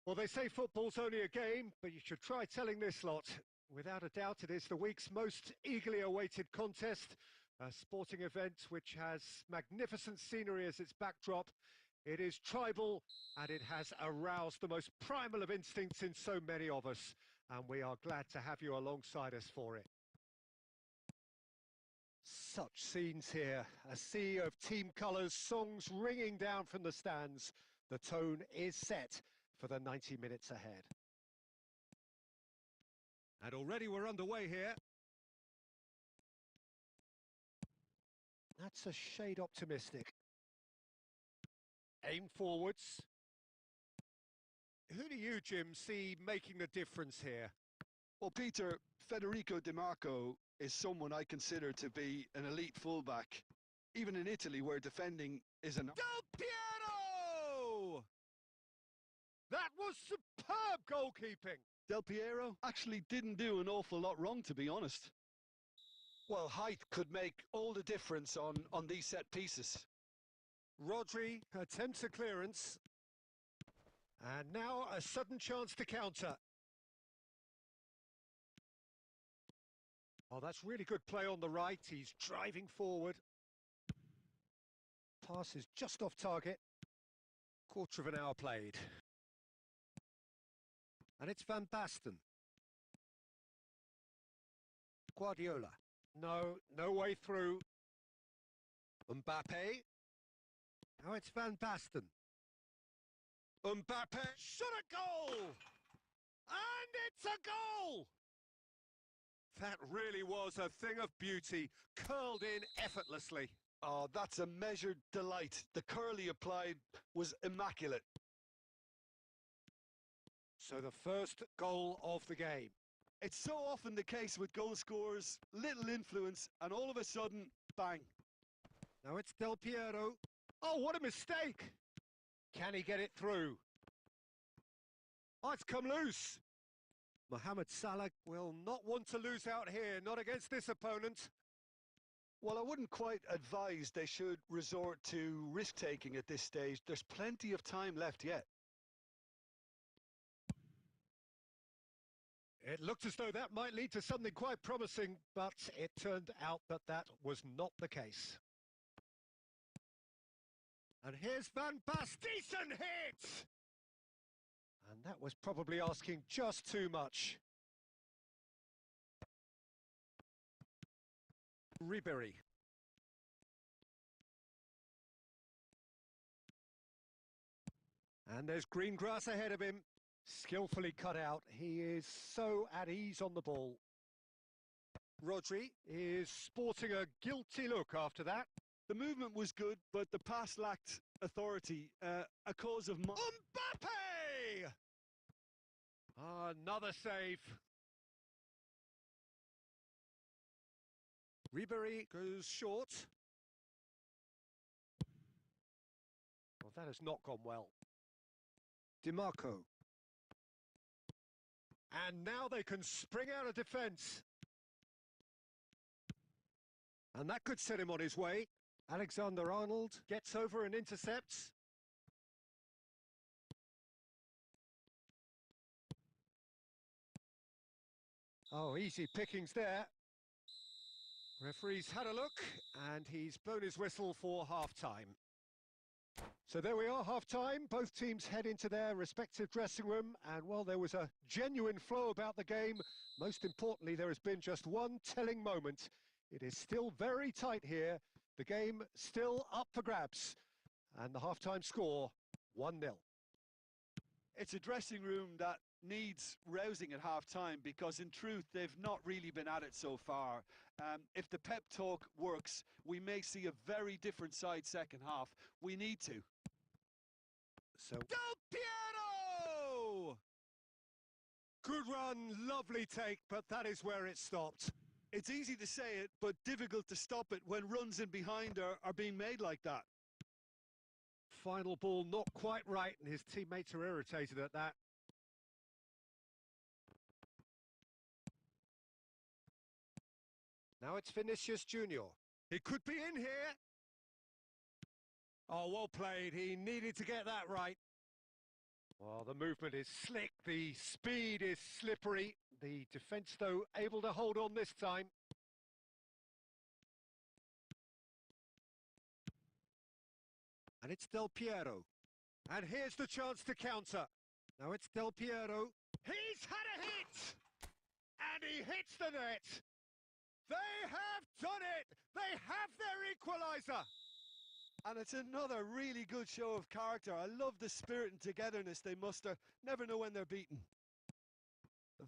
Well, they say football's only a game, but you should try telling this lot. Without a doubt, it is the week's most eagerly awaited contest, a sporting event which has magnificent scenery as its backdrop. It is tribal, and it has aroused the most primal of instincts in so many of us, and we are glad to have you alongside us for it. Such scenes here, a sea of team colours, songs ringing down from the stands. The tone is set for the 90 minutes ahead. And already we're underway here. That's a shade optimistic. Aim forwards. Who do you, Jim, see making the difference here? Well, Peter, Federico Di Marco is someone I consider to be an elite fullback. Even in Italy, where defending is an... Del Piero! That was superb goalkeeping! Del Piero actually didn't do an awful lot wrong, to be honest. Well, height could make all the difference on these set pieces. Rodri attempts a clearance. And now a sudden chance to counter. Oh, that's really good play on the right. He's driving forward. Pass is just off target. Quarter of an hour played. And it's Van Basten. Guardiola. No way through. Mbappe. Now it's Van Basten. Mbappe. Shot a goal! And it's a goal! That really was a thing of beauty, curled in effortlessly. Oh, that's a measured delight. The curl he applied was immaculate. So the first goal of the game. It's so often the case with goal scorers, little influence, and all of a sudden, bang. Now it's Del Piero. Oh, what a mistake! Can he get it through? Oh, it's come loose. Mohamed Salah will not want to lose out here, not against this opponent. Well, I wouldn't quite advise they should resort to risk-taking at this stage. There's plenty of time left yet. It looked as though that might lead to something quite promising, but it turned out that that was not the case. And here's Van Basten, decent hit! And that was probably asking just too much. Ribery. And there's green grass ahead of him. Skillfully cut out. He is so at ease on the ball. Rodri is sporting a guilty look after that. The movement was good, but the pass lacked authority. A cause of... Mbappe! Another save. Ribery goes short. Well, that has not gone well. Di Marco. And now they can spring out of defence. And that could set him on his way. Alexander-Arnold gets over and intercepts. Oh, easy pickings there. Referee's had a look, and he's blown his whistle for half-time. So there we are, half-time. Both teams head into their respective dressing room, and while there was a genuine flow about the game, most importantly, there has been just one telling moment. It is still very tight here. The game still up for grabs, and the half-time score, 1-0. It's a dressing room that needs rousing at half-time because, in truth, they've not really been at it so far. If the pep talk works, we may see a very different side second half. We need to. So Del Piero! Good run, lovely take, but that is where it stopped. It's easy to say it, but difficult to stop it when runs in behind are being made like that. Final ball not quite right, and his teammates are irritated at that. Now it's Vinicius Junior. He could be in here. Oh, well played. He needed to get that right. Well, the movement is slick, the speed is slippery. The defence, though, able to hold on this time. And it's Del Piero. And here's the chance to counter. Now it's Del Piero. He's had a hit! And he hits the net! They have done it! They have their equaliser! And it's another really good show of character. I love the spirit and togetherness they muster. Never know when they're beaten.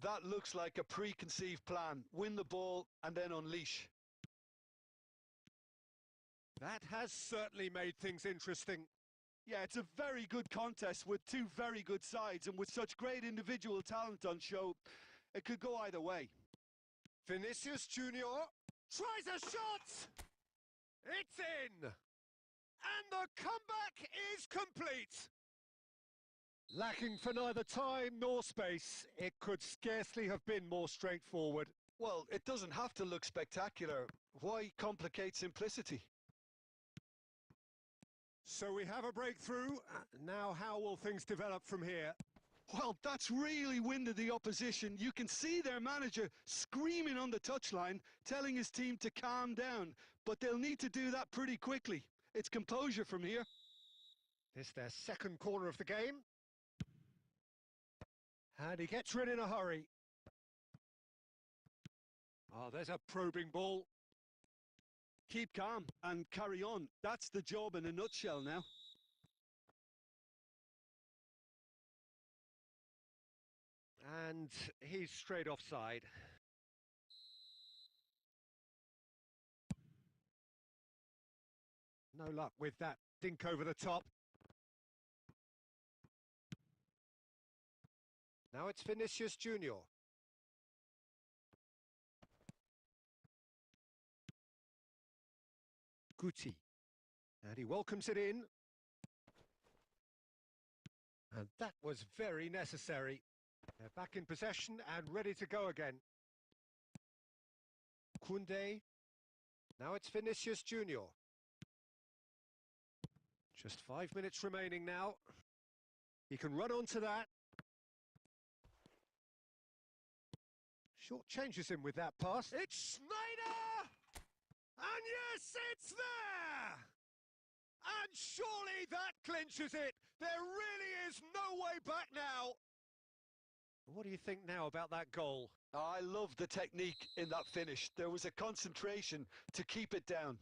That looks like a preconceived plan. Win the ball and then unleash. That has certainly made things interesting. Yeah, it's a very good contest with two very good sides, and with such great individual talent on show, it could go either way. Vinicius Junior tries a shot! It's in! And the comeback is complete! Lacking for neither time nor space, it could scarcely have been more straightforward. Well, it doesn't have to look spectacular. Why complicate simplicity? So we have a breakthrough. Now how will things develop from here? Well, that's really winded the opposition. You can see their manager screaming on the touchline, telling his team to calm down. But they'll need to do that pretty quickly. It's composure from here. This their second corner of the game. And he gets rid in a hurry. Oh, there's a probing ball. Keep calm and carry on. That's the job in a nutshell now. And he's straight offside. No luck with that dink over the top. Now it's Vinicius Junior. Guti. And he welcomes it in. And that was very necessary. They're back in possession and ready to go again. Koundé. Now it's Vinicius Junior. Just 5 minutes remaining now. He can run onto that. Short changes him with that pass. It's Schneider! And yes, it's there! And surely that clinches it. There really is no way back now. What do you think now about that goal? I love the technique in that finish. There was a concentration to keep it down.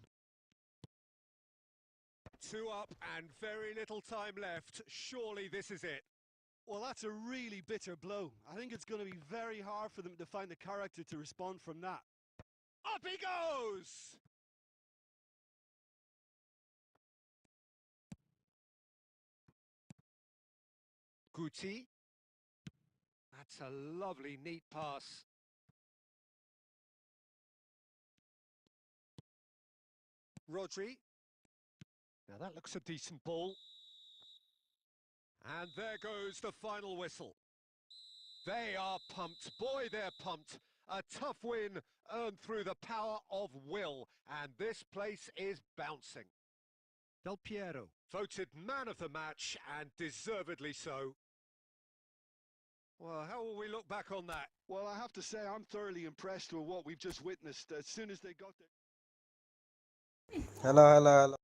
2 up and very little time left. Surely this is it. Well, that's a really bitter blow. I think it's going to be very hard for them to find the character to respond from that. Up he goes! Guti. That's a lovely, neat pass. Rodri. Now that looks a decent ball. And there goes the final whistle. They are pumped. Boy, they're pumped. A tough win earned through the power of will. And this place is bouncing. Del Piero, voted man of the match, and deservedly so. Well, how will we look back on that? Well, I have to say I'm thoroughly impressed with what we've just witnessed. As soon as they got there. Hello, hello, hello.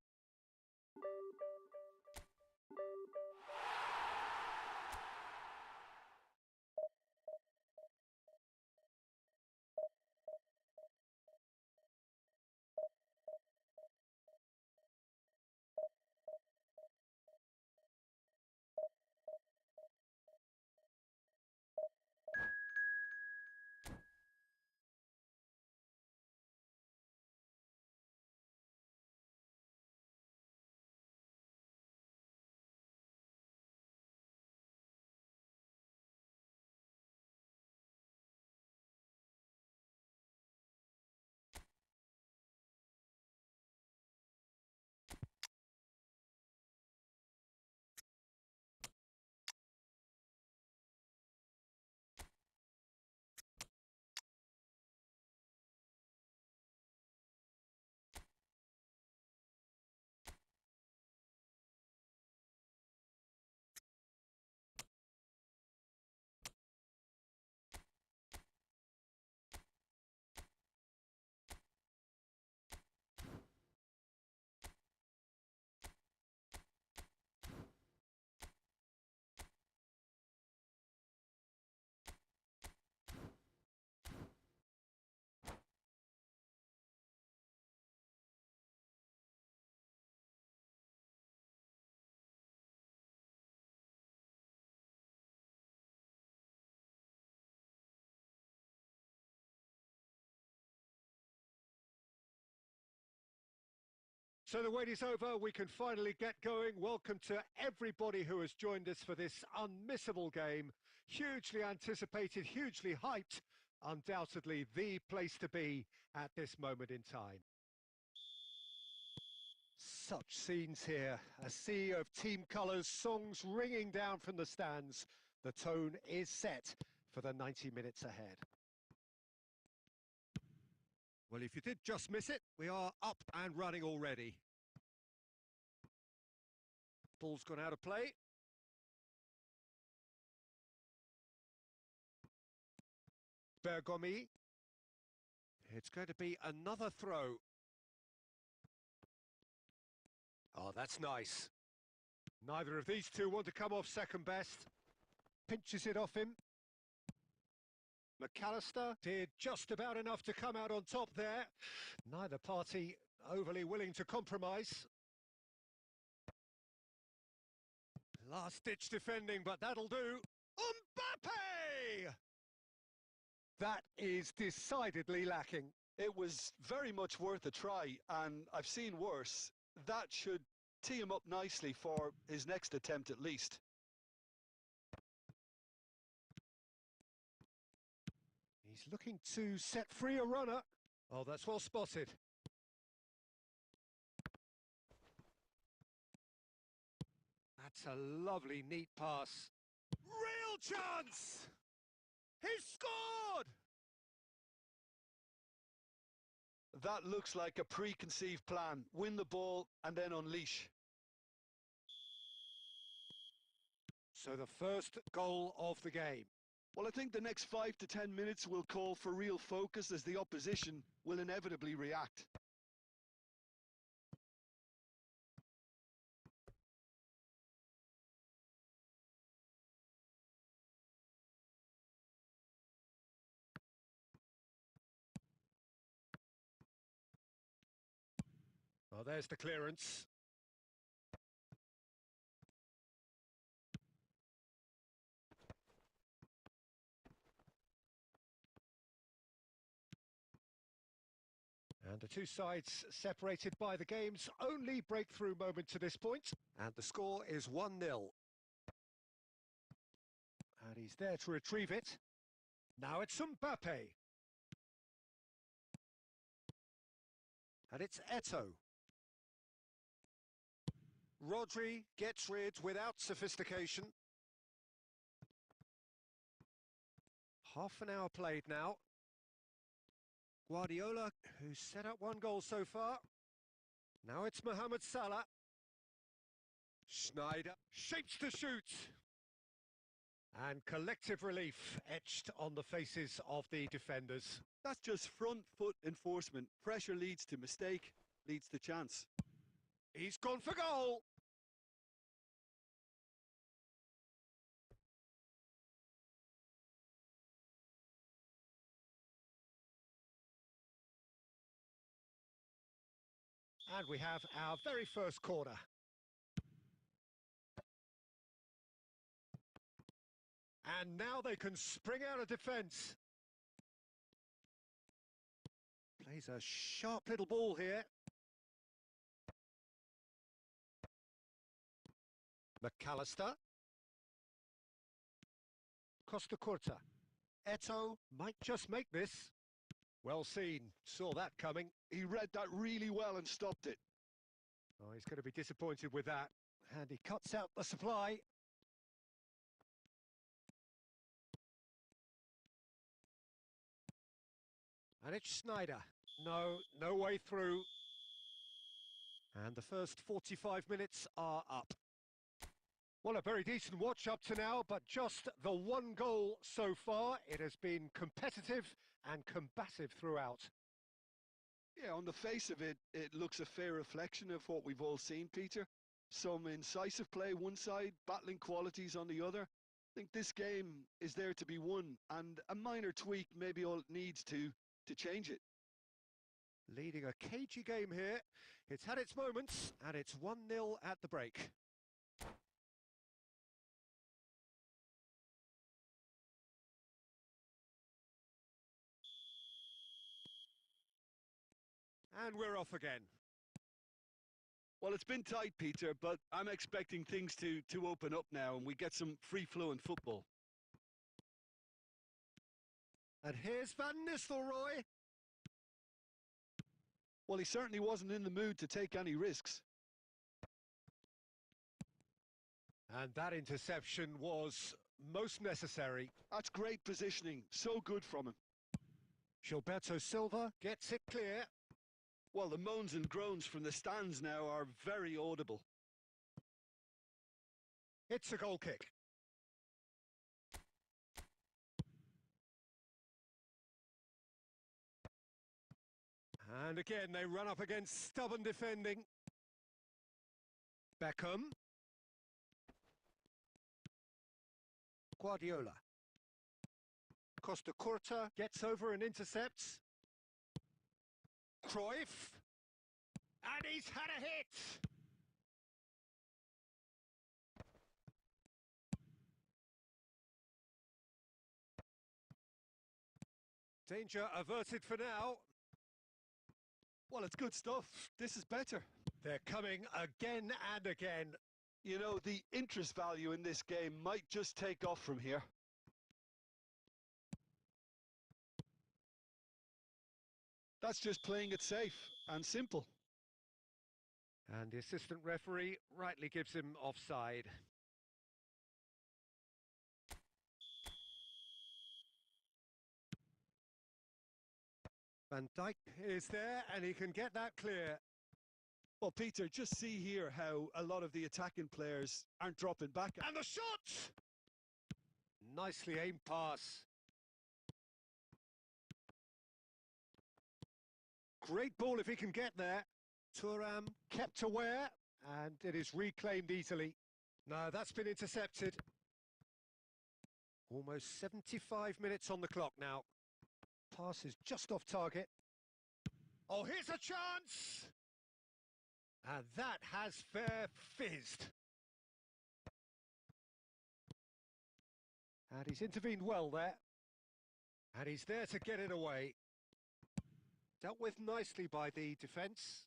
So the wait is over, we can finally get going. Welcome to everybody who has joined us for this unmissable game. Hugely anticipated, hugely hyped, undoubtedly the place to be at this moment in time. Such scenes here, a sea of team colours, songs ringing down from the stands. The tone is set for the 90 minutes ahead. Well, if you did just miss it, we are up and running already. Ball's gone out of play. Bergomi. It's going to be another throw. Oh, that's nice. Neither of these two want to come off second best. Pinches it off him. McAllister did just about enough to come out on top there. Neither party overly willing to compromise. Last-ditch defending, but that'll do. Mbappe! That is decidedly lacking. It was very much worth a try, and I've seen worse. That should tee him up nicely for his next attempt at least. He's looking to set free a runner. Oh, that's well spotted. That's a lovely, neat pass. Real chance! He's scored! That looks like a preconceived plan. Win the ball and then unleash. So the first goal of the game. Well, I think the next 5 to 10 minutes will call for real focus as the opposition will inevitably react. Oh, there's the clearance. And the two sides separated by the game's only breakthrough moment to this point. And the score is 1-0. And he's there to retrieve it. Now it's Mbappe. And it's Eto'o. Rodri gets rid without sophistication. Half an hour played now. Guardiola, who's set up one goal so far. Now it's Mohamed Salah. Schneider shapes to shoot. And collective relief etched on the faces of the defenders. That's just front foot enforcement. Pressure leads to mistake, leads to chance. He's gone for goal. And we have our very first corner. And now they can spring out of defence. Plays a sharp little ball here. McAllister. Costa Curta. Eto'o might just make this. Well seen, saw that coming. He read that really well and stopped it. Oh, he's going to be disappointed with that. And he cuts out the supply. And it's Schneider. No way through. And the first 45 minutes are up. Well, a very decent watch up to now, but just the one goal so far. It has been competitive and combative throughout. Yeah, on the face of it, it looks a fair reflection of what we've all seen, Peter. Some incisive play one side, battling qualities on the other. I think this game is there to be won, and a minor tweak maybe all it needs to change it. Leading a cagey game here. It's had its moments, and it's 1-0 at the break. And we're off again. Well, it's been tight, Peter, but I'm expecting things to open up now and we get some free-flowing football. And here's Van Nistelrooy. Well, he certainly wasn't in the mood to take any risks. And that interception was most necessary. That's great positioning, so good from him. Gilberto Silva gets it clear. Well, the moans and groans from the stands now are very audible. It's a goal kick. And again, they run up against stubborn defending. Beckham. Guardiola. Costa Curta gets over and intercepts. Cruyff. And he's had a hit. Danger averted for now. Well, it's good stuff. This is better. They're coming again and again. You know, the interest value in this game might just take off from here. That's just playing it safe and simple. And the assistant referee rightly gives him offside. Van Dijk is there and he can get that clear. Well, Peter, just see here how a lot of the attacking players aren't dropping back. And the shot! Nicely aimed pass. Great ball if he can get there. Thuram kept aware and it is reclaimed easily. No, that's been intercepted. Almost 75 minutes on the clock now. Pass is just off target. Oh, here's a chance! And that has fair fizzed. And he's intervened well there. And he's there to get it away. Dealt with nicely by the defence.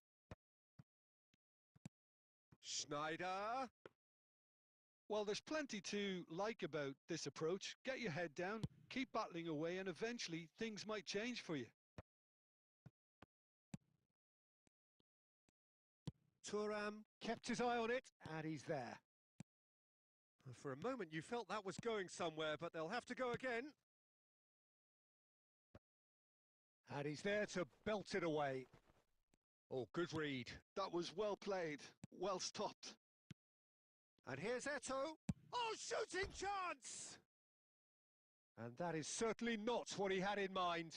Schneider. Well, there's plenty to like about this approach. Get your head down, keep battling away, and eventually things might change for you. Thuram kept his eye on it, and he's there. For a moment you felt that was going somewhere, but they'll have to go again. And he's there to belt it away. Oh, good read. That was well played, well stopped. And here's Eto'o. Oh, shooting chance! And that is certainly not what he had in mind.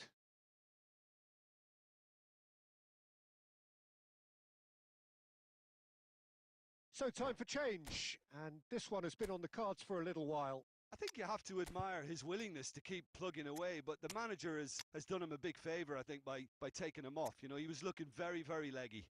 So time for change, and this one has been on the cards for a little while. I think you have to admire his willingness to keep plugging away, but the manager has done him a big favour, I think, by taking him off. You know, he was looking very, very leggy.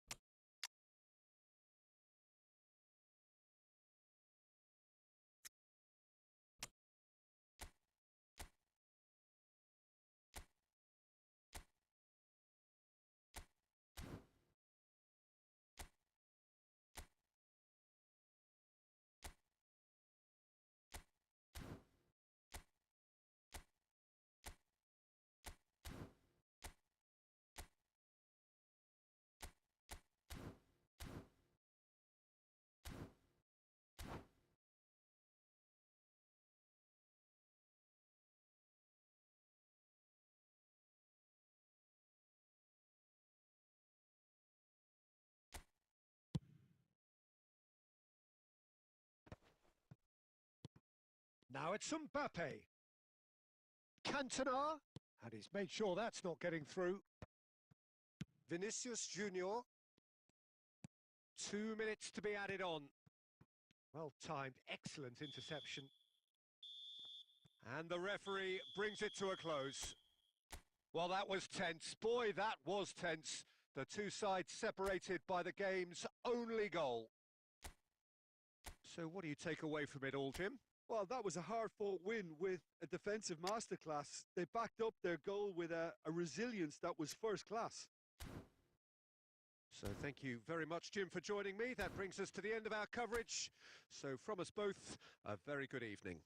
Now it's Mbappe. Cantona, and he's made sure that's not getting through. Vinicius Junior. 2 minutes to be added on. Well timed, excellent interception. And the referee brings it to a close. Well, that was tense. Boy, that was tense. The two sides separated by the game's only goal. So what do you take away from it all, Jim? Well, that was a hard-fought win with a defensive masterclass. They backed up their goal with a resilience that was first class. So thank you very much, Jim, for joining me. That brings us to the end of our coverage. So from us both, a very good evening.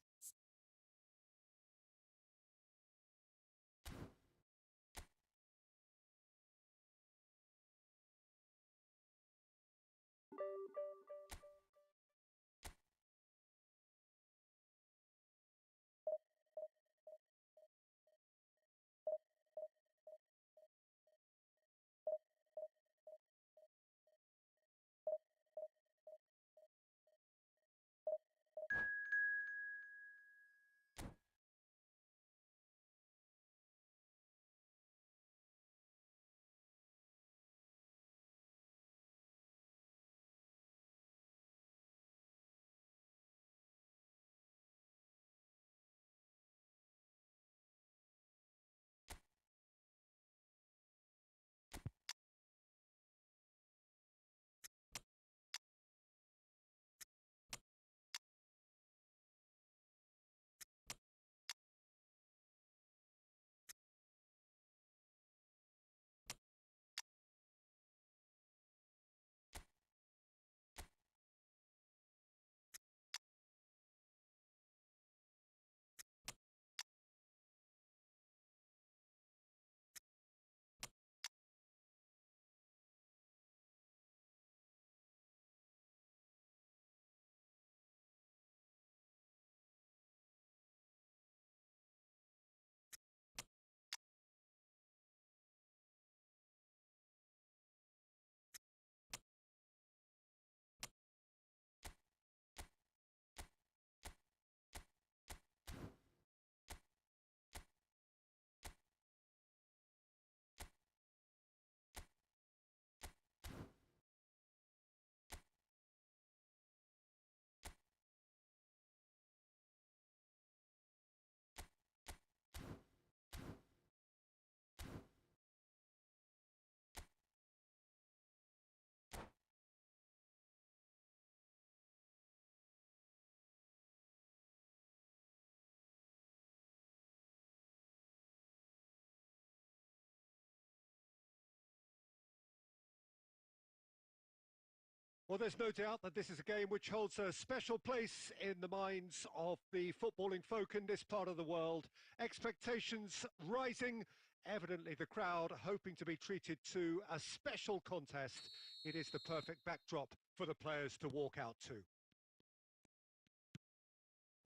Well, there's no doubt that this is a game which holds a special place in the minds of the footballing folk in this part of the world. Expectations rising, evidently the crowd hoping to be treated to a special contest. It is the perfect backdrop for the players to walk out to.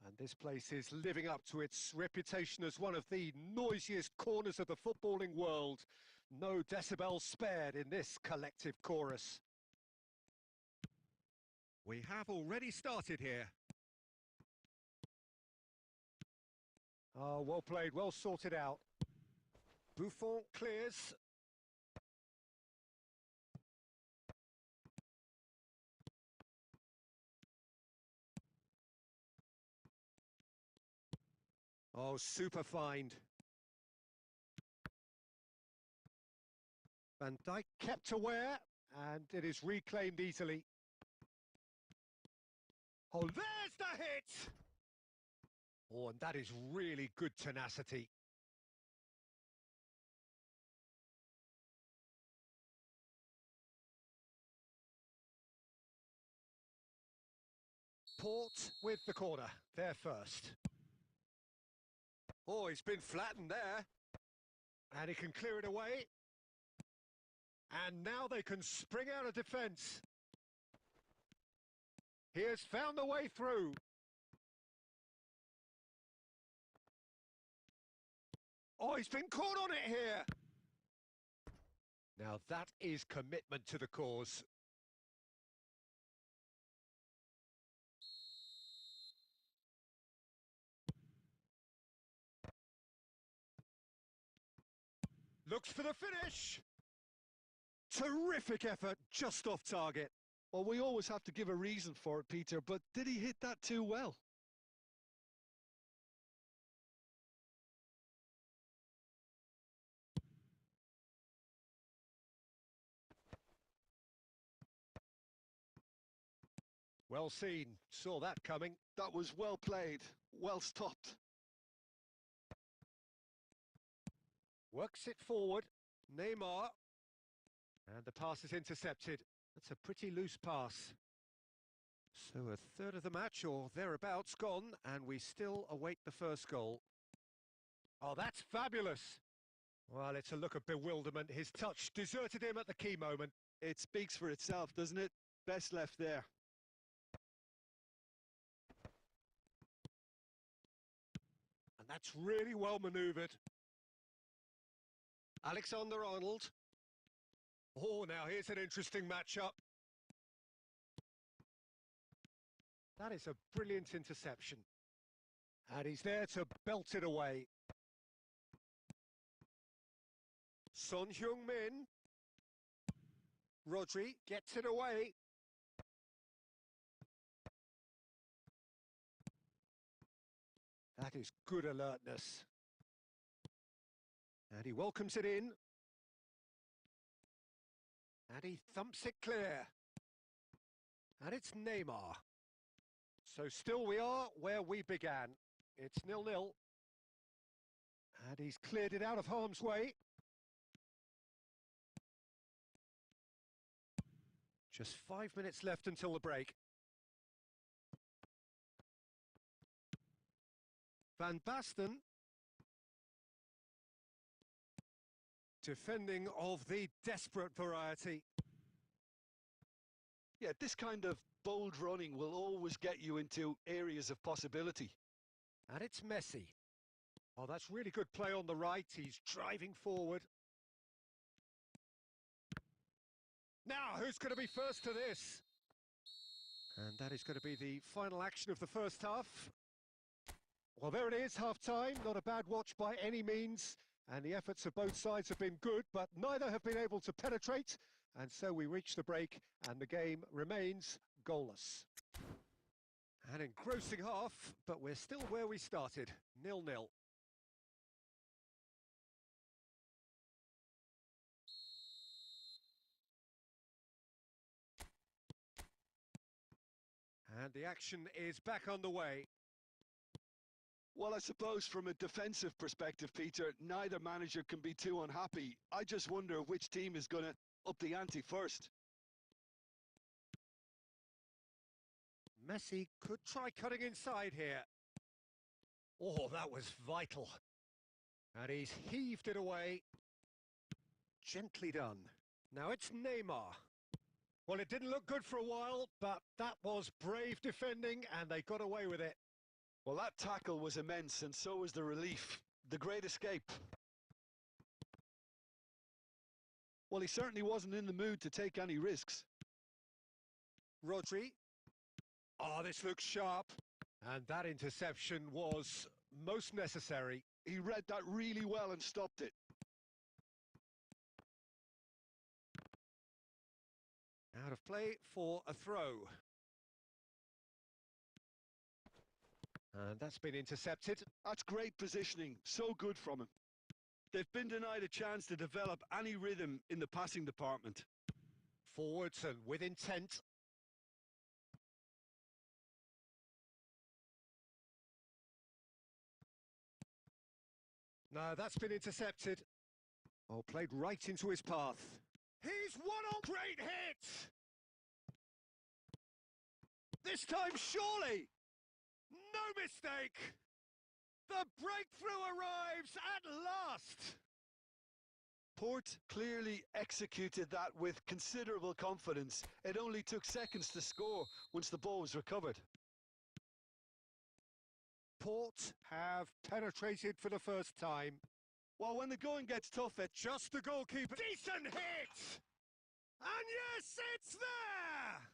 And this place is living up to its reputation as one of the noisiest corners of the footballing world. No decibels spared in this collective chorus. We have already started here. Oh, well played, well sorted out. Buffon clears. Oh, super find. Van Dijk kept aware, and it is reclaimed easily. Oh, there's the hit! Oh, and that is really good tenacity. Port with the corner, there first. Oh, he's been flattened there. And he can clear it away. And now they can spring out of defence. He has found the way through. Oh, he's been caught on it here. Now that is commitment to the cause. Looks for the finish. Terrific effort, just off target. Well, we always have to give a reason for it, Peter, but did he hit that too well? Well seen, saw that coming. That was well played, well stopped. Works it forward, Neymar. And the pass is intercepted. That's a pretty loose pass. So a third of the match or thereabouts gone, and we still await the first goal. Oh, that's fabulous. Well, it's a look of bewilderment. His touch deserted him at the key moment. It speaks for itself, doesn't it? Best left there. And that's really well manoeuvred. Alexander-Arnold. Oh, now here's an interesting matchup. That is a brilliant interception. And he's there to belt it away. Son Heung-min. Rodri gets it away. That is good alertness. And he welcomes it in. And he thumps it clear. And it's Neymar. So still we are where we began. It's 0-0. And he's cleared it out of harm's way. Just 5 minutes left until the break. Van Basten. Defending of the desperate variety. Yeah, this kind of bold running will always get you into areas of possibility. And it's Messi. Oh, that's really good play on the right. He's driving forward. Now, who's going to be first to this? And that is going to be the final action of the first half. Well, there it is, half-time. Not a bad watch by any means. And the efforts of both sides have been good, but neither have been able to penetrate. And so we reach the break, and the game remains goalless. An engrossing half, but we're still where we started, 0-0. And the action is back on the way. Well, I suppose from a defensive perspective, Peter, neither manager can be too unhappy. I just wonder which team is going to up the ante first. Messi could try cutting inside here. Oh, that was vital. And he's heaved it away. Gently done. Now it's Neymar. Well, it didn't look good for a while, but that was brave defending, and they got away with it. Well, that tackle was immense, and so was the relief. The great escape. Well, he certainly wasn't in the mood to take any risks. Rodri. Oh, this looks sharp. And that interception was most necessary. He read that really well and stopped it. Out of play for a throw. And that's been intercepted. That's great positioning. So good from him. They've been denied a chance to develop any rhythm in the passing department. Forwards and with intent. No, that's been intercepted. Oh, played right into his path. He's one on great hit! This time, surely! No mistake! The breakthrough arrives at last! Port clearly executed that with considerable confidence. It only took seconds to score once the ball was recovered. Port have penetrated for the first time. Well, when the going gets tough, it's just the goalkeeper. Decent hit! And yes, it's there!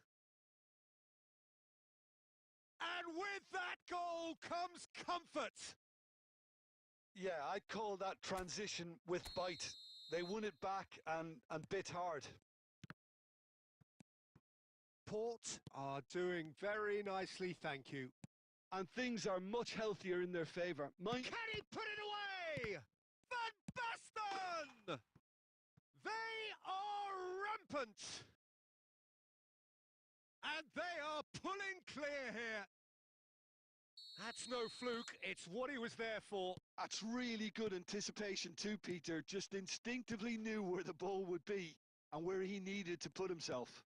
And with that goal comes comfort. Yeah, I'd call that transition with bite. They won it back and bit hard. Port are doing very nicely, thank you. And things are much healthier in their favour. Can he put it away? Van Basten! They are rampant. And they are pulling clear here. That's no fluke, it's what he was there for. That's really good anticipation too, Peter. Just instinctively knew where the ball would be. and where he needed to put himself.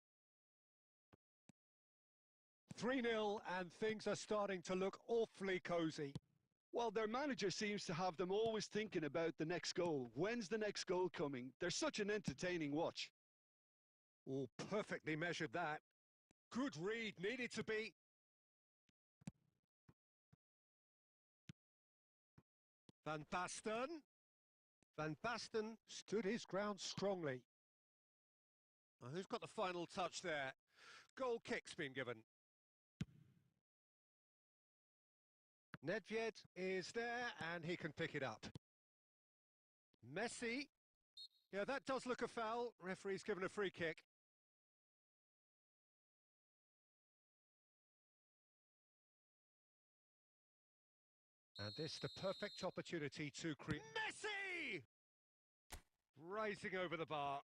3-0 and things are starting to look awfully cosy. Well, their manager seems to have them always thinking about the next goal. When's the next goal coming? They're such an entertaining watch. Oh, perfectly measured that. Good read, needed to be. Van Basten. Van Basten stood his ground strongly. Well, who's got the final touch there? Goal kick's been given. Nedved is there and he can pick it up. Messi. Yeah, that does look a foul. Referee's given a free kick. And this the perfect opportunity to create... Messi! Rising over the bar.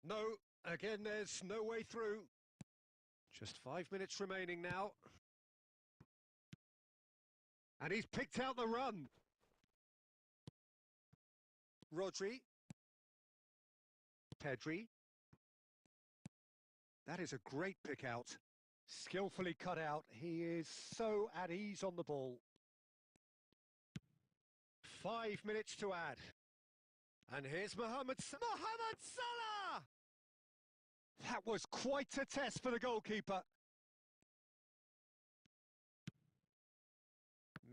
No, again there's no way through. Just 5 minutes remaining now. And he's picked out the run. Rodri. Pedri. That is a great pick out. Skillfully cut out. He is so at ease on the ball. 5 minutes to add. And here's Mohamed Salah! That was quite a test for the goalkeeper.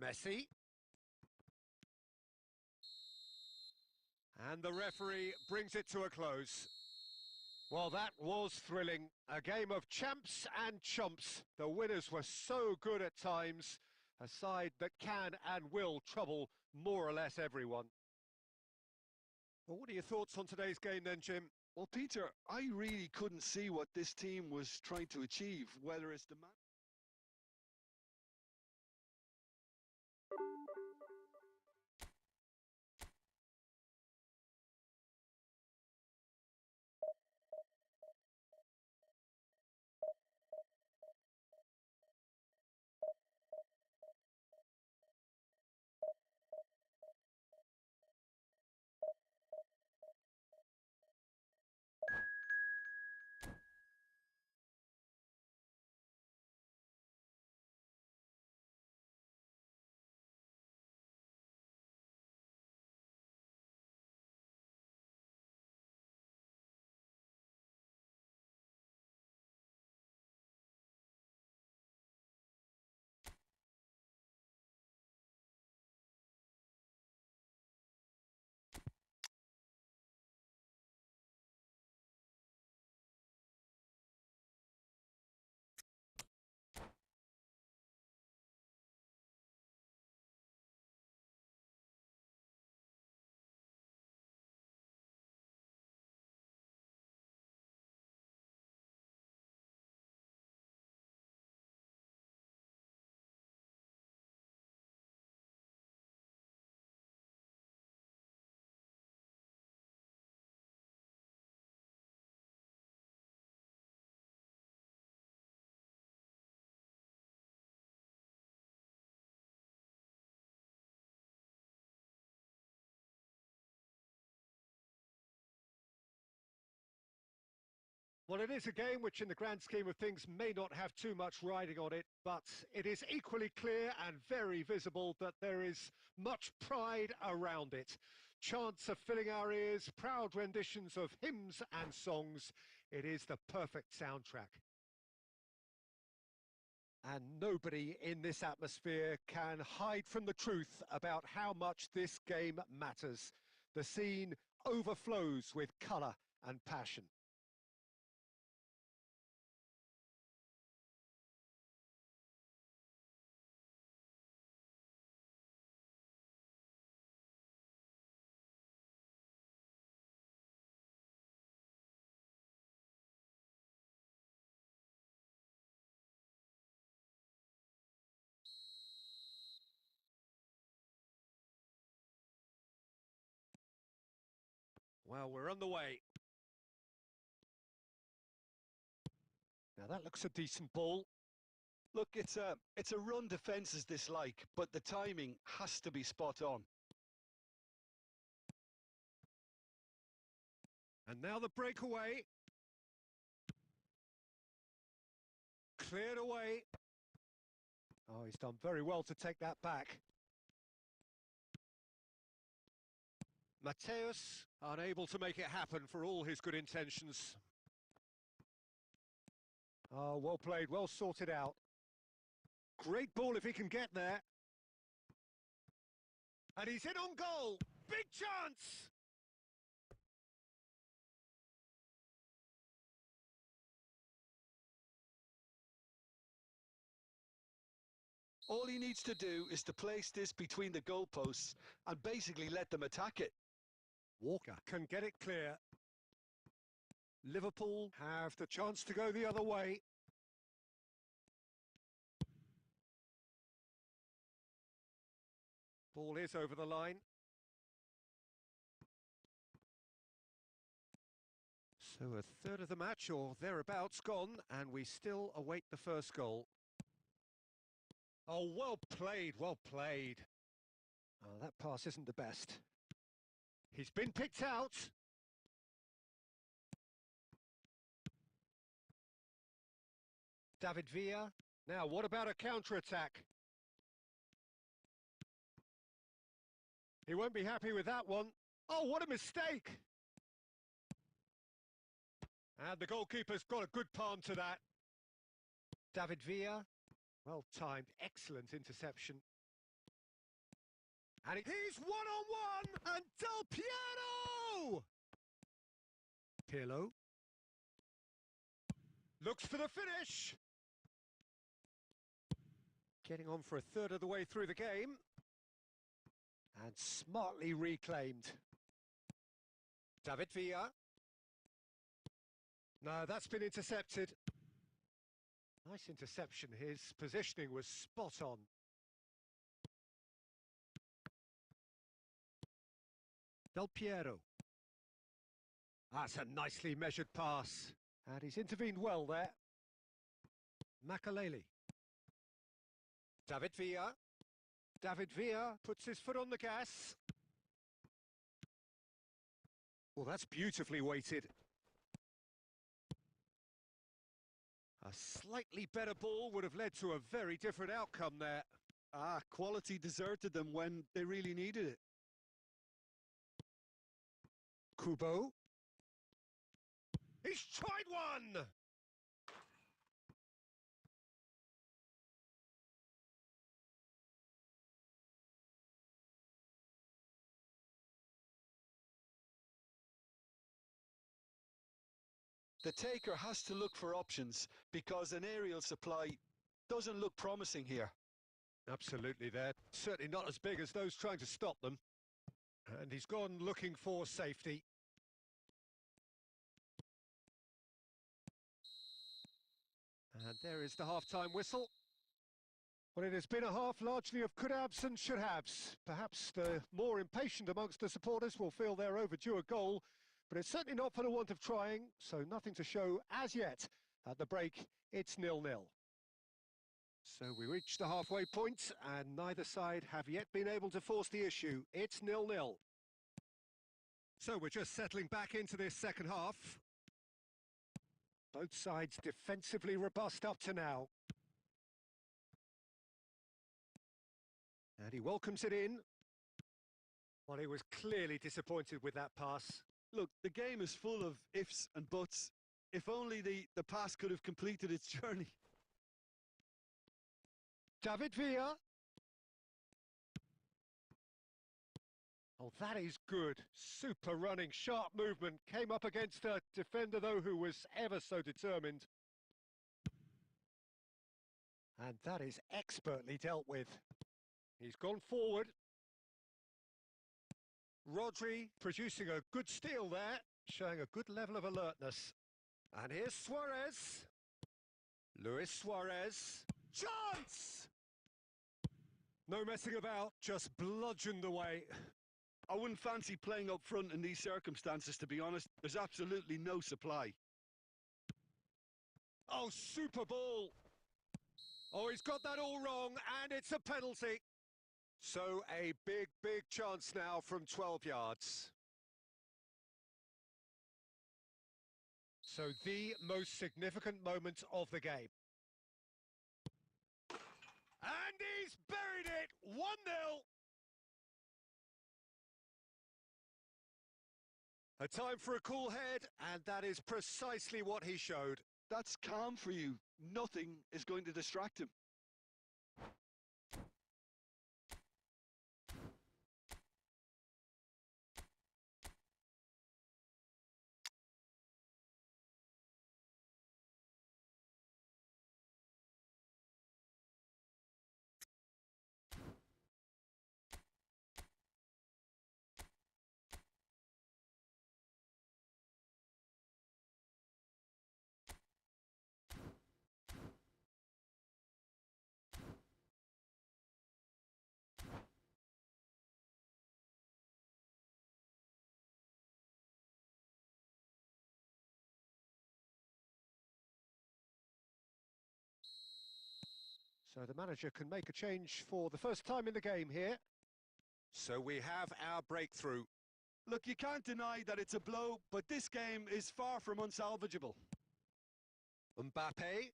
Messi. And the referee brings it to a close. Well, that was thrilling. A game of champs and chumps. The winners were so good at times. A side that can and will trouble more or less everyone. Well, what are your thoughts on today's game then, Jim? Well, Peter, I really couldn't see what this team was trying to achieve, whether it's the man. Well, it is a game which in the grand scheme of things may not have too much riding on it, but it is equally clear and very visible that there is much pride around it. Chants are filling our ears, proud renditions of hymns and songs. It is the perfect soundtrack. And nobody in this atmosphere can hide from the truth about how much this game matters. The scene overflows with colour and passion. Well, we're on the way. Now that looks a decent ball. Look, it's a run defences dislike, but the timing has to be spot on. And now the breakaway. Cleared away. Oh, he's done very well to take that back. Mateus unable to make it happen for all his good intentions. Oh, well played, well sorted out. Great ball if he can get there. And he's in on goal. Big chance! All he needs to do is to place this between the goalposts and basically let them attack it. Walker can get it clear. Liverpool have the chance to go the other way. Ball is over the line. So a third of the match or thereabouts gone, and we still await the first goal. Oh, well played, well played. Oh, that pass isn't the best. He's been picked out. David Villa. Now, what about a counter-attack? He won't be happy with that one. Oh, what a mistake! And the goalkeeper's got a good palm to that. David Villa. Well timed, excellent interception. And he's one-on-one, and Del Piero! Pirlo. Looks for the finish. Getting on for a third of the way through the game. And smartly reclaimed. David Villa. No, that's been intercepted. Nice interception. His positioning was spot on. Del Piero. That's a nicely measured pass. And he's intervened well there. Makaleli. David Villa. David Villa puts his foot on the gas. Well, that's beautifully weighted. A slightly better ball would have led to a very different outcome there. Quality deserted them when they really needed it. Kubo. He's tried one! The taker has to look for options because an aerial supply doesn't look promising here. Absolutely, they're certainly not as big as those trying to stop them. And he's gone looking for safety. And there is the half-time whistle. Well, it has been a half largely of could-haves and should-haves. Perhaps the more impatient amongst the supporters will feel they're overdue a goal, but it's certainly not for the want of trying, so nothing to show as yet. At the break, it's 0-0. So we reach the halfway point, and neither side have yet been able to force the issue. It's 0-0. So we're just settling back into this second half. Both sides defensively robust up to now. And he welcomes it in. Well, he was clearly disappointed with that pass. Look, the game is full of ifs and buts. If only the pass could have completed its journey. David Villa. Oh, that is good. Super running, sharp movement. Came up against a defender, though, who was ever so determined. And that is expertly dealt with. He's gone forward. Rodri producing a good steal there, showing a good level of alertness. And here's Suarez. Luis Suarez. Chance! No messing about, just bludgeoned away. I wouldn't fancy playing up front in these circumstances, to be honest. There's absolutely no supply. Oh, super ball. Oh, he's got that all wrong, and it's a penalty. So a big, big chance now from 12 yards. So the most significant moment of the game. And he's buried it, 1-0. A time for a cool head, and that is precisely what he showed. That's calm for you. Nothing is going to distract him. So the manager can make a change for the first time in the game here. So we have our breakthrough. Look, you can't deny that it's a blow, but this game is far from unsalvageable. Mbappe.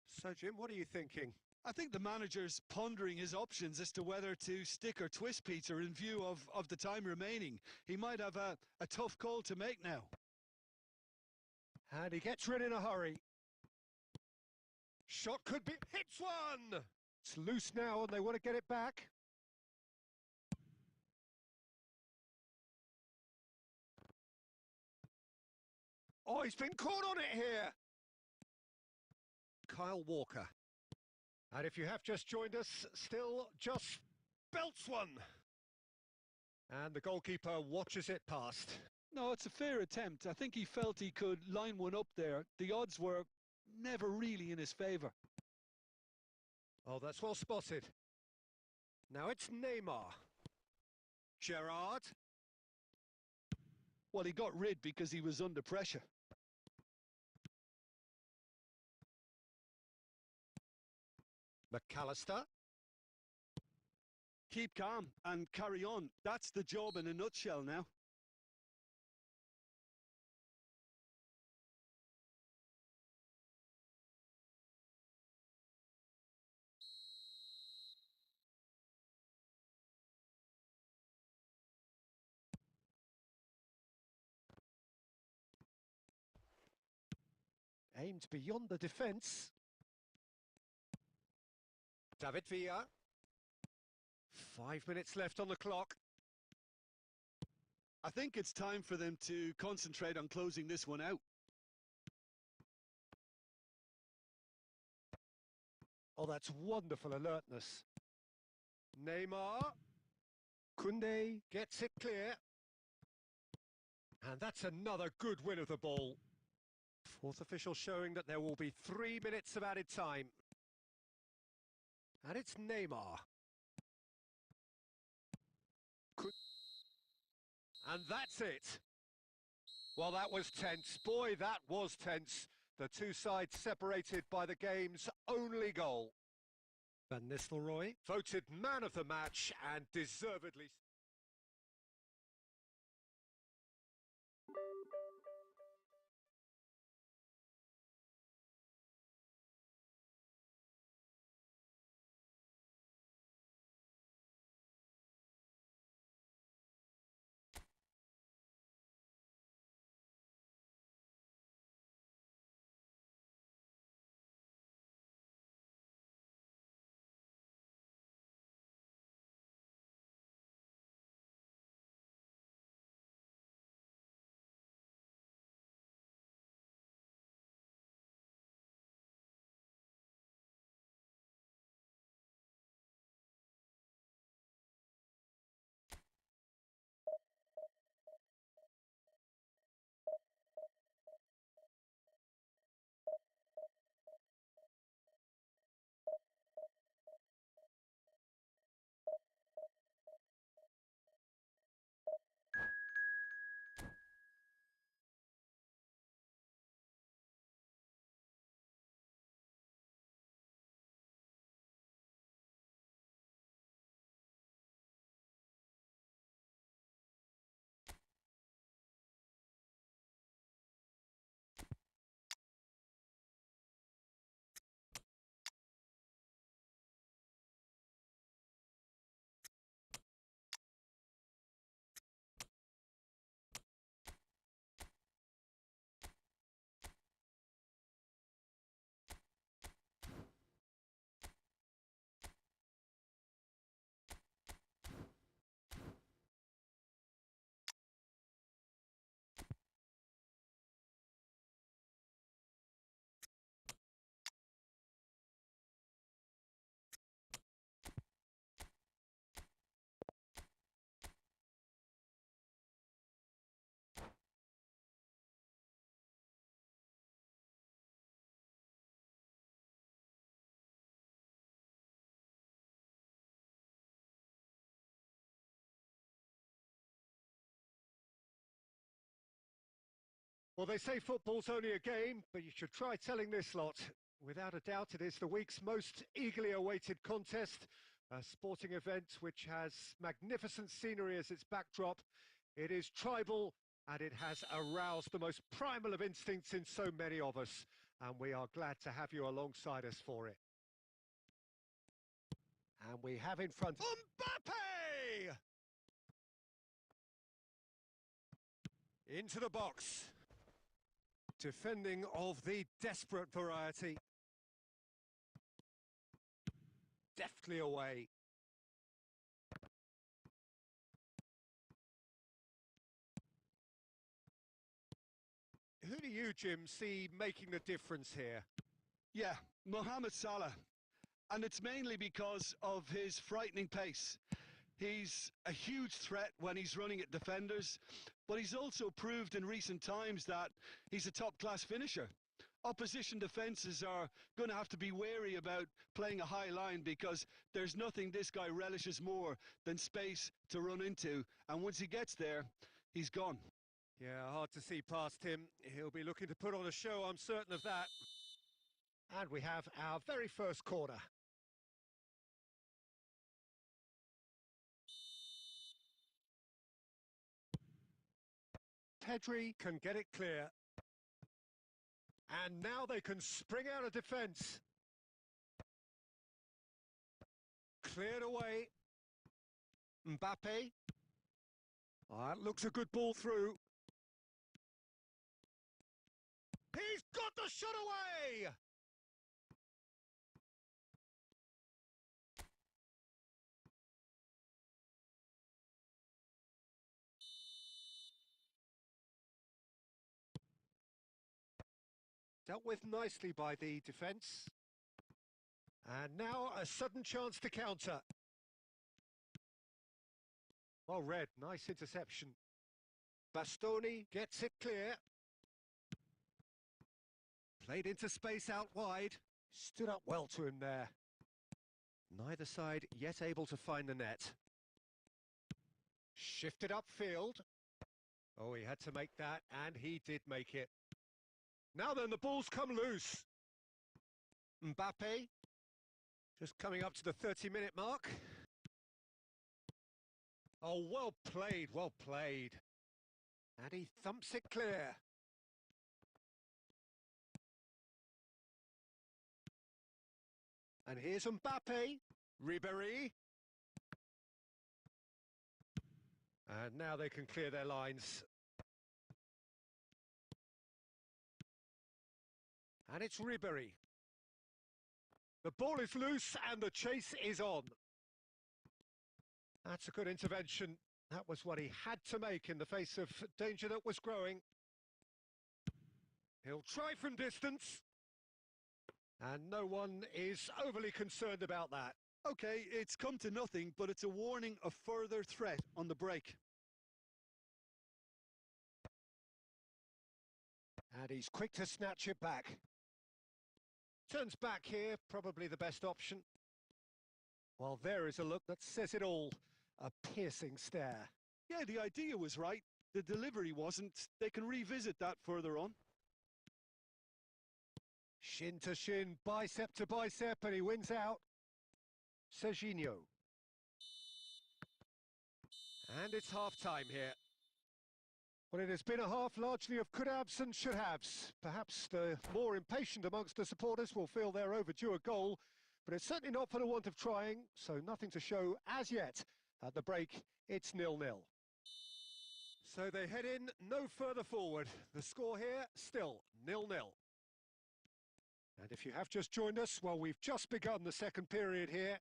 So, Jim, what are you thinking? I think the manager's pondering his options as to whether to stick or twist Peter in view of the time remaining. He might have a tough call to make now. And he gets rid in a hurry. Shot could be... hits one! It's loose now and they want to get it back. Oh, he's been caught on it here! Kyle Walker. And if you have just joined us, still just belts one. And the goalkeeper watches it past. No, it's a fair attempt. I think he felt he could line one up there. The odds were never really in his favour. Oh, that's well spotted. Now it's Neymar. Gerrard. Well, he got rid because he was under pressure. McAllister. Keep calm and carry on. That's the job in a nutshell now. Aimed beyond the defence. David Villa. 5 minutes left on the clock. I think it's time for them to concentrate on closing this one out. Oh, that's wonderful alertness. Neymar. Koundé gets it clear. And that's another good win of the ball. Fourth official showing that there will be 3 minutes of added time. And it's Neymar. And that's it. Well, that was tense. Boy, that was tense. The two sides separated by the game's only goal. Van Nistelrooy voted man of the match and deservedly... Well, they say football's only a game, but you should try telling this lot. Without a doubt, it is the week's most eagerly awaited contest, a sporting event which has magnificent scenery as its backdrop. It is tribal, and it has aroused the most primal of instincts in so many of us, and we are glad to have you alongside us for it. And we have in front Mbappe! Into the box. Defending of the desperate variety. Deftly away. Who do you, Jim, see making the difference here? Yeah, Mohamed Salah. And it's mainly because of his frightening pace. He's a huge threat when he's running at defenders, but he's also proved in recent times that he's a top-class finisher. Opposition defences are going to have to be wary about playing a high line because there's nothing this guy relishes more than space to run into, and once he gets there, he's gone. Yeah, hard to see past him. He'll be looking to put on a show, I'm certain of that. And we have our very first corner. Pedri can get it clear. And now they can spring out of defence. Cleared away. Mbappe. That looks a good ball through. He's got the shot away! Dealt with nicely by the defence. And now a sudden chance to counter. Well read, nice interception. Bastoni gets it clear. Played into space out wide. Stood up well to him there. Neither side yet able to find the net. Shifted upfield. Oh, he had to make that, and he did make it. Now then, the ball's come loose. Mbappe, just coming up to the 30-minute mark. Oh, well played, well played. And he thumps it clear. And here's Mbappe, Ribéry. And now they can clear their lines. And it's Ribéry. The ball is loose and the chase is on. That's a good intervention. That was what he had to make in the face of danger that was growing. He'll try from distance. And no one is overly concerned about that. Okay, it's come to nothing, but it's a warning of further threat on the break. And he's quick to snatch it back. Turns back here, probably the best option. Well, there is a look that says it all. A piercing stare. Yeah, the idea was right. The delivery wasn't. They can revisit that further on. Shin to shin, bicep to bicep, and he wins out. Serginho. And it's half-time here. Well, it has been a half largely of could-haves and should-haves. Perhaps the more impatient amongst the supporters will feel they're overdue a goal, but it's certainly not for the want of trying, so nothing to show as yet. At the break, it's 0-0. So they head in no further forward. The score here, still 0-0. And if you have just joined us, well, we've just begun the second period here.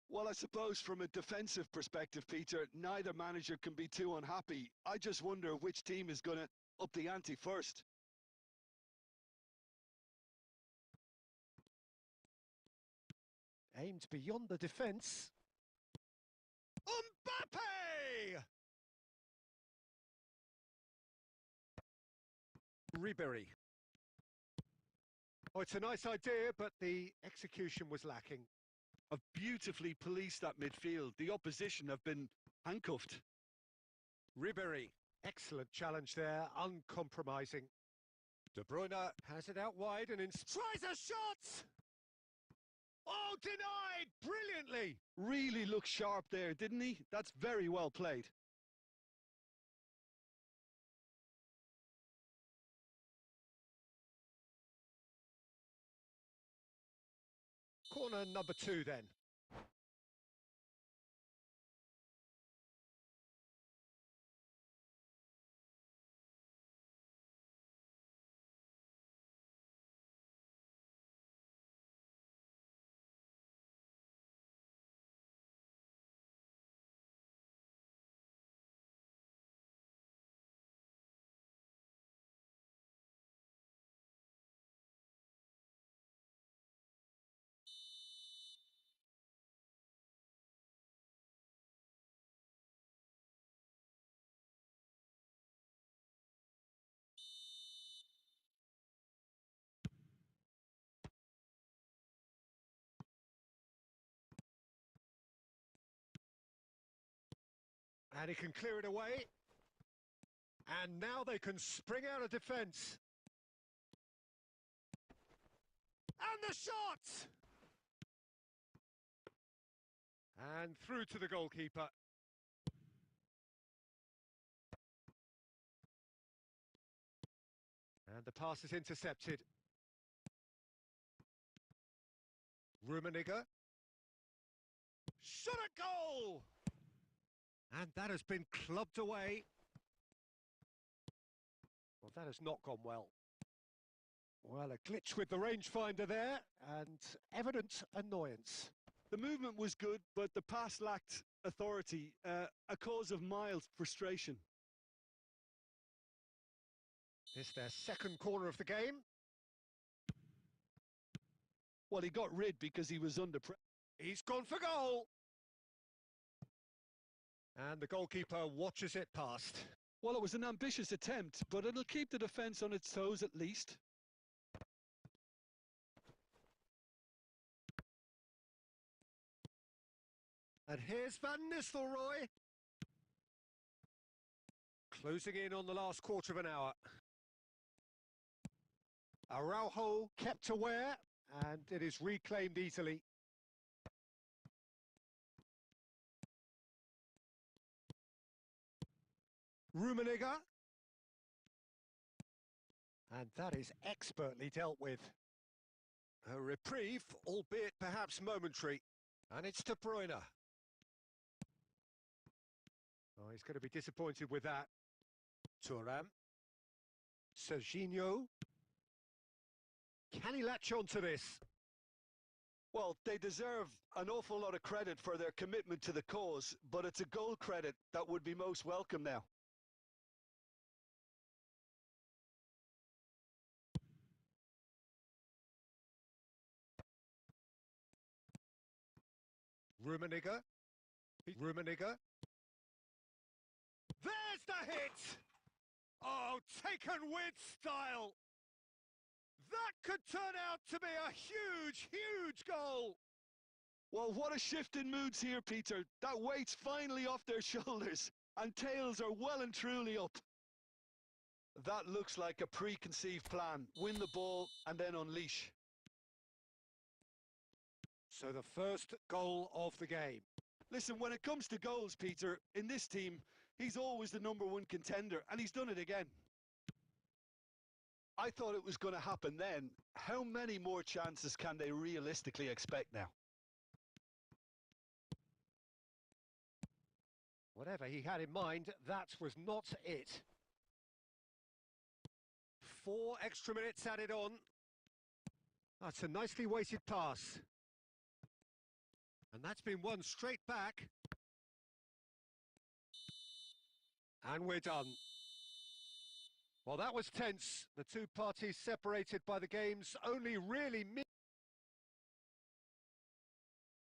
Well, I suppose from a defensive perspective, Peter, neither manager can be too unhappy. I just wonder which team is going to up the ante first. Aimed beyond the defence. Mbappe! Ribéry. Oh, it's a nice idea, but the execution was lacking. Have beautifully policed that midfield. The opposition have been handcuffed. Ribéry. Excellent challenge there, uncompromising. De Bruyne has it out wide and tries a shot! Oh, denied brilliantly! Really looked sharp there, didn't he? That's very well played. Corner number 2 then. And he can clear it away. And now they can spring out of defence. And the shot! And through to the goalkeeper. And the pass is intercepted. Rummenigge. Shot a goal! And that has been clubbed away. Well, that has not gone well. Well, a glitch with the rangefinder there, and evident annoyance. The movement was good, but the pass lacked authority, a cause of mild frustration. This their second corner of the game. Well, he got rid because he was under pressure. He's gone for goal! And the goalkeeper watches it past. Well, it was an ambitious attempt, but it'll keep the defence on its toes at least. And here's Van Nistelrooy. Closing in on the last quarter of an hour. Araujo kept aware, and it is reclaimed easily. Rummenigge. And that is expertly dealt with. A reprieve, albeit perhaps momentary. And it's De Bruyne. Oh, he's going to be disappointed with that. Thuram. Serginho. Can he latch on to this? Well, they deserve an awful lot of credit for their commitment to the cause, but it's a goal credit that would be most welcome now. Rummenigge. Rummenigge. There's the hit! Oh, taken with style! That could turn out to be a huge, huge goal! Well, what a shift in moods here, Peter. That weight's finally off their shoulders, and tails are well and truly up. That looks like a preconceived plan. Win the ball and then unleash. So the first goal of the game. Listen, when it comes to goals, Peter, in this team, he's always the #1 contender, and he's done it again. I thought it was going to happen then. How many more chances can they realistically expect now? Whatever he had in mind, that was not it. 4 extra minutes added on. That's a nicely weighted pass. And that's been won straight back. And we're done. Well, that was tense. The two parties separated by the game's only really